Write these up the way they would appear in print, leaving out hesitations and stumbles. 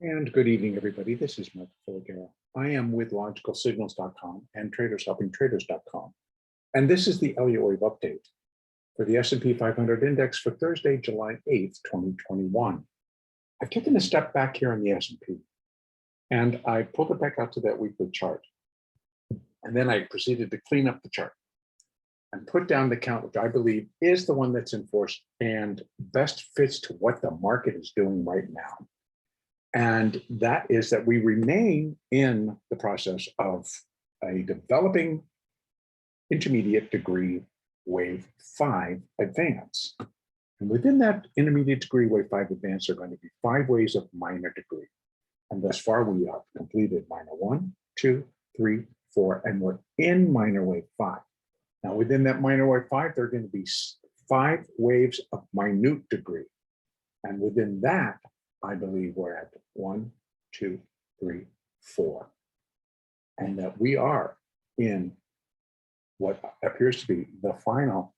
And good evening, everybody. This is Mark Filigaro. I am with logicalsignals.com and tradershelpingtraders.com. And this is the Elliott Wave update for the S&P 500 index for Thursday, July 8th, 2021. I've taken a step back here on the S&P and I pulled it back out to that weekly chart. And then I proceeded to clean up the chart and put down the count, which I believe is the one that's enforced and best fits to what the market is doing right now. And that is that we remain in the process of a developing intermediate degree wave 5 advance. And within that intermediate degree wave 5 advance are going to be 5 waves of minor degree. And thus far we have completed minor 1, 2, 3, 4, and we're in minor wave 5. Now within that minor wave 5, there are going to be 5 waves of minute degree. And within that, I believe we're at 1, 2, 3, 4. And that we are in what appears to be the final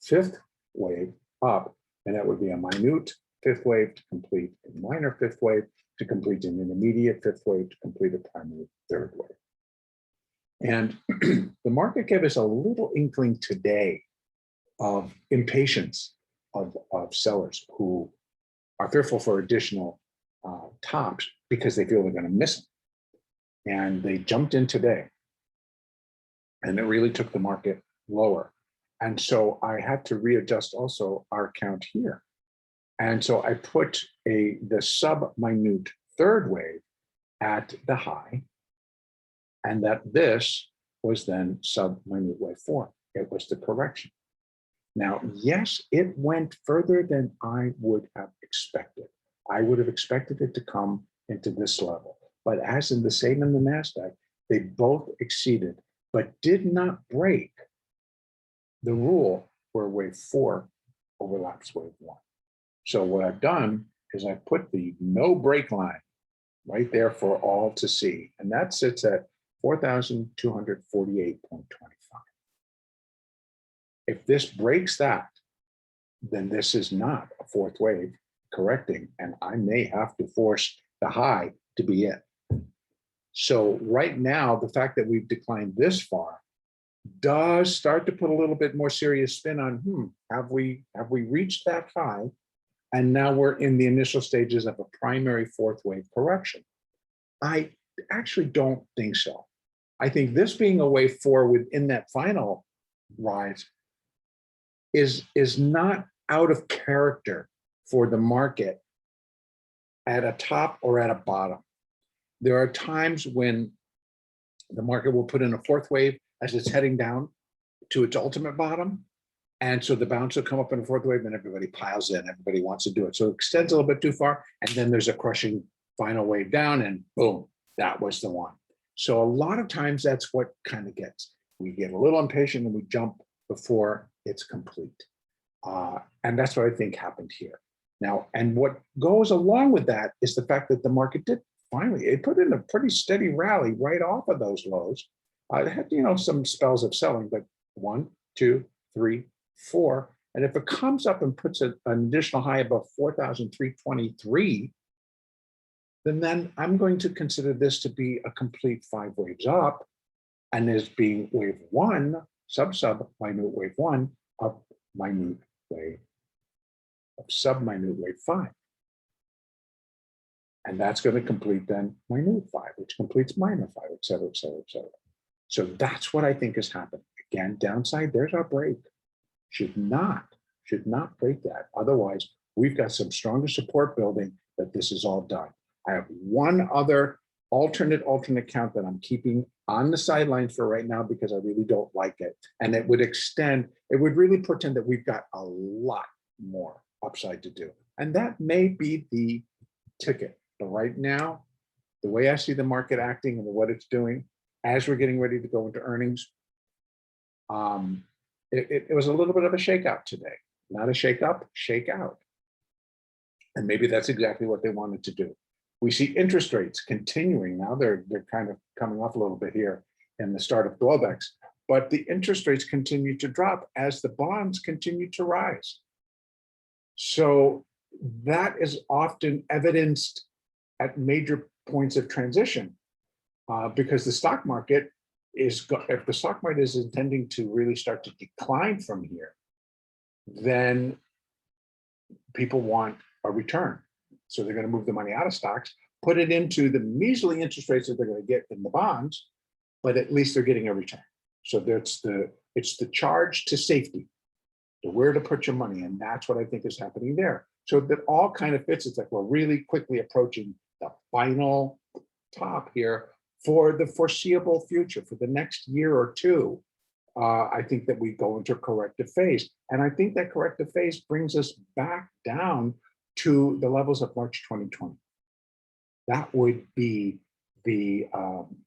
5th wave up, and that would be a minute 5th wave to complete a minor 5th wave to complete an intermediate 5th wave to complete a primary 3rd wave. And the market gave us a little inkling today of impatience of sellers who are fearful for additional tops because they feel they're going to miss them. And they jumped in today. And it really took the market lower. And so I had to readjust also our count here. And so I put the sub-minute 3rd wave at the high, and that this was then sub-minute wave 4. It was the correction. Now, yes, it went further than I would have expected. I would have expected it to come into this level. But as in the same in the NASDAQ, they both exceeded, but did not break the rule where wave 4 overlaps wave 1. So what I've done is I put the no break line right there for all to see. And that sits at 4,248.25. If this breaks that, then this is not a 4th wave correcting, and I may have to force the high to be it. So right now, the fact that we've declined this far does start to put a little bit more serious spin on, have we reached that high? And now we're in the initial stages of a primary 4th wave correction. I actually don't think so. I think this being a wave 4 within that final rise is not out of character for the market at a top or at a bottom. There are times when the market will put in a 4th wave as it's heading down to its ultimate bottom. And so the bounce will come up in a 4th wave and everybody piles in, everybody wants to do it. So it extends a little bit too far. And then there's a crushing final wave down and boom, that was the one. So a lot of times that's what kind of gets, we get a little impatient and we jump before it's complete. And that's what I think happened here. Now, and what goes along with that is the fact that the market did finally, it put in a pretty steady rally right off of those lows. It had, some spells of selling, but 1, 2, 3, 4. And if it comes up and puts an additional high above 4,323, then I'm going to consider this to be a complete 5 waves up, and as being wave 1, sub-minute wave 1 of minute wave, of sub-minute wave 5. And that's going to complete then minute 5, which completes minor 5, et cetera, et cetera, et cetera. So that's what I think is happening. Again, downside, there's our break. Should not break that. Otherwise, we've got some stronger support building that this is all done. I have one other alternate count that I'm keeping on the sidelines for right now because I really don't like it. And it would really portend that we've got a lot more upside to do. And that may be the ticket. But right now, the way I see the market acting and what it's doing, as we're getting ready to go into earnings, it was a little bit of a shakeout today. Not a shake up, shake out. And maybe that's exactly what they wanted to do. We see interest rates continuing. Now they're kind of coming off a little bit here in the start of blowbacks, but the interest rates continue to drop as the bonds continue to rise. So that is often evidenced at major points of transition, because the stock market if the stock market is intending to really start to decline from here, then people want a return. So they're going to move the money out of stocks, put it into the measly interest rates that they're going to get in the bonds, but at least they're getting a return. So it's the charge to safety, to where to put your money, and that's what I think is happening there. So that all kind of fits. It's like we're really quickly approaching the final top here for the foreseeable future, for the next year or two. I think that we go into a corrective phase. And I think that corrective phase brings us back down to the levels of March 2020. That would be the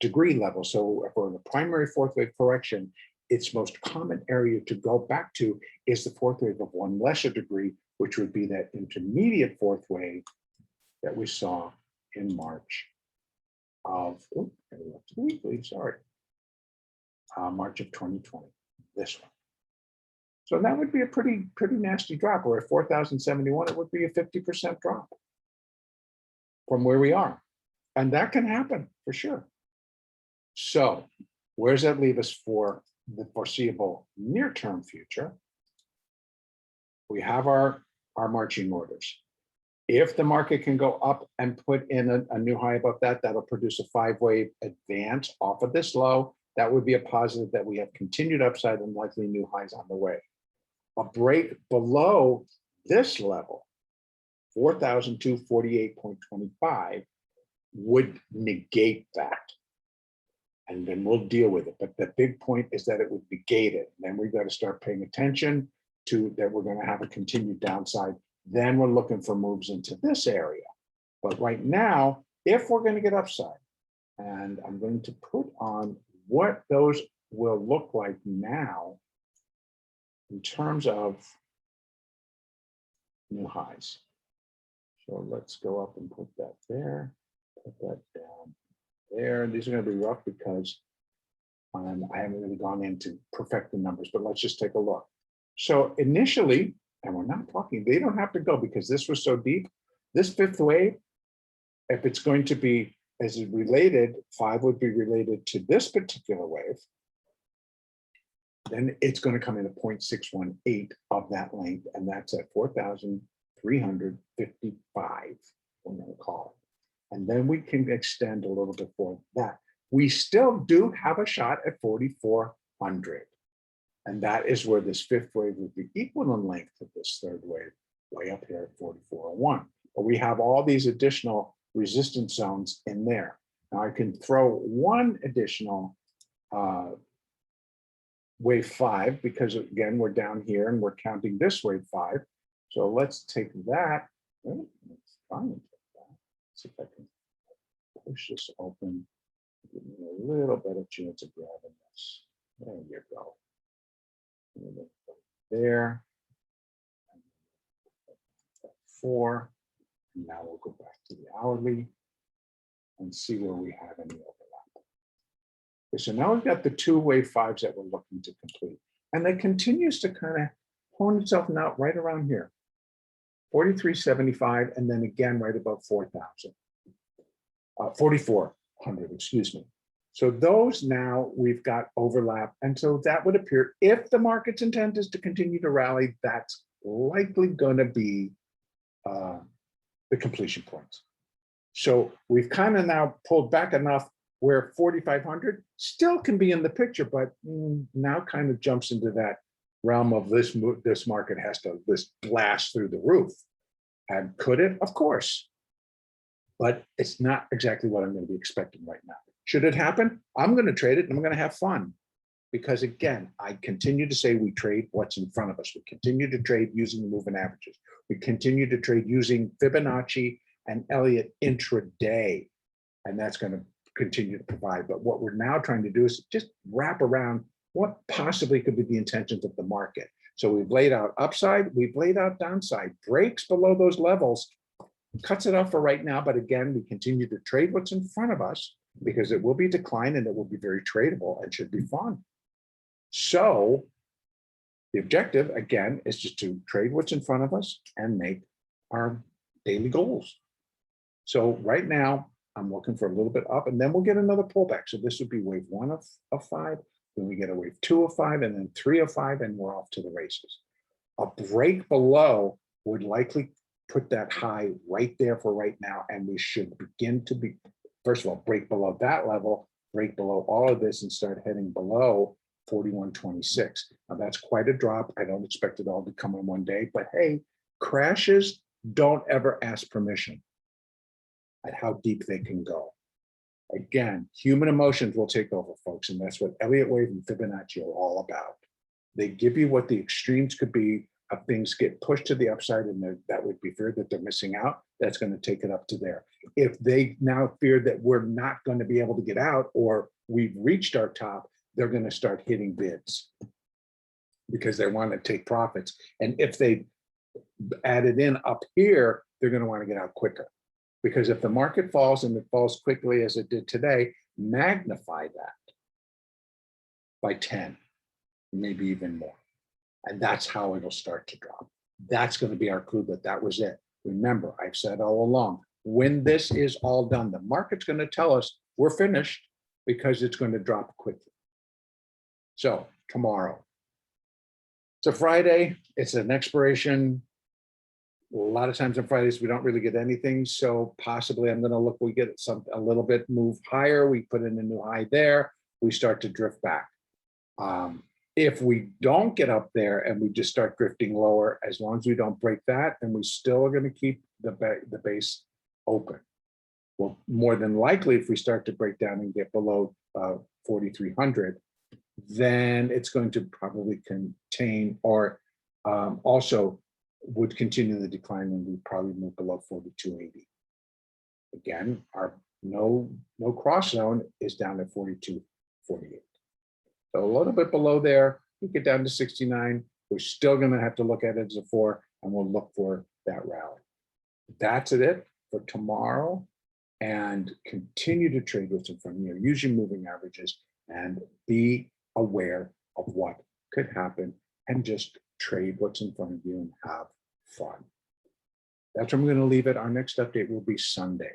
degree level. So for the primary fourth wave correction, its most common area to go back to is the fourth wave of one lesser degree, which would be that intermediate fourth wave that we saw in March of, March of 2020, this one. So that would be a pretty nasty drop. We're at 4,071, it would be a 50% drop from where we are. And that can happen for sure. So where does that leave us for the foreseeable near-term future? We have our marching orders. If the market can go up and put in a new high above that, that'll produce a 5-wave advance off of this low. That would be a positive that we have continued upside and likely new highs on the way. A break below this level, 4,248.25, would negate that. And then we'll deal with it. But the big point is that it would negate it. And then we've got to start paying attention to that we're going to have a continued downside. Then we're looking for moves into this area. But right now, if we're going to get upside, and I'm going to put on what those will look like now in terms of new highs. So let's go up and put that there, put that down there. And these are going to be rough because I haven't really gone in to perfect the numbers, but let's just take a look. So initially, and we're not talking, they don't have to go because this was so deep. This fifth wave, if it's going to be as related, 5 would be related to this particular wave, then it's going to come in at 0.618 of that length, and that's at 4,355, we're going to call it. And then we can extend a little bit for that. We still do have a shot at 4,400. And that is where this fifth wave would be equal in length to this third wave, way up here at 4,401. But we have all these additional resistance zones in there. Now I can throw one additional wave 5, because again, we're down here and we're counting this wave 5. So let's take that. Let's try and take that. See if I can push this open. Give me a little bit of chance of grabbing this. There you go. There. 4. And now we'll go back to the hourly and see where we have any overlap. Okay, so now we've got the 2 wave 5s that we're looking to complete. And that continues to kind of hone itself out right around here. 4375, and then again right above 4,000. 4,400, excuse me. So those now we've got overlap. And so that would appear, if the market's intent is to continue to rally, that's likely going to be the completion points. So we've kind of now pulled back enough where 4,500 still can be in the picture, but now kind of jumps into that realm of this market has to blast through the roof. And could it? Of course. But it's not exactly what I'm going to be expecting right now. Should it happen? I'm going to trade it and I'm going to have fun. Because again, I continue to say we trade what's in front of us. We continue to trade using the moving averages. We continue to trade using Fibonacci and Elliott intraday. And that's going to continue to provide. But what we're now trying to do is just wrap around what possibly could be the intentions of the market. So we've laid out upside, we've laid out downside, breaks below those levels, cuts it off for right now. But again, we continue to trade what's in front of us because it will be decline and it will be very tradable and should be fun. So the objective, again, is just to trade what's in front of us and make our daily goals. So right now, I'm looking for a little bit up, and then we'll get another pullback. So this would be wave 1 of 5, then we get a wave 2 of 5, and then 3 of 5, and we're off to the races. A break below would likely put that high right there for right now, and we should begin to be, first of all, break below that level, break below all of this, and start heading below 41.26. Now that's quite a drop. I don't expect it all to come in one day, but hey, crashes don't ever ask permission at how deep they can go. Again, human emotions will take over, folks, and that's what Elliott wave and Fibonacci are all about. They give you what the extremes could be of things get pushed to the upside, and that would be fear that they're missing out. That's going to take it up to there. If they now fear that we're not going to be able to get out, or we've reached our top, they're going to start hitting bids because they want to take profits. And if they add it in up here, they're going to want to get out quicker. Because if the market falls, and it falls quickly as it did today, magnify that by 10, maybe even more. And that's how it'll start to drop. That's going to be our clue that that was it. Remember, I've said all along, when this is all done, the market's going to tell us we're finished, because it's going to drop quickly. So tomorrow, it's a Friday, it's an expiration. A lot of times on Fridays, we don't really get anything. So possibly I'm going to look, we get a little bit move higher. We put in a new high there. We start to drift back. If we don't get up there and we just start drifting lower, as long as we don't break that, then we still are going to keep the base open. Well, more than likely, if we start to break down and get below 4,300, then it's going to probably contain, or also would continue the decline, and we probably move below 42.80. Again, our no cross zone is down at 42.48. So a little bit below there, we get down to 69. We're still going to have to look at it as a 4, and we'll look for that rally. That's it for tomorrow, and continue to trade what's in front of you. Use your moving averages and be aware of what could happen, and just trade what's in front of you and have fun. That's where I'm going to leave it. Our next update will be Sunday.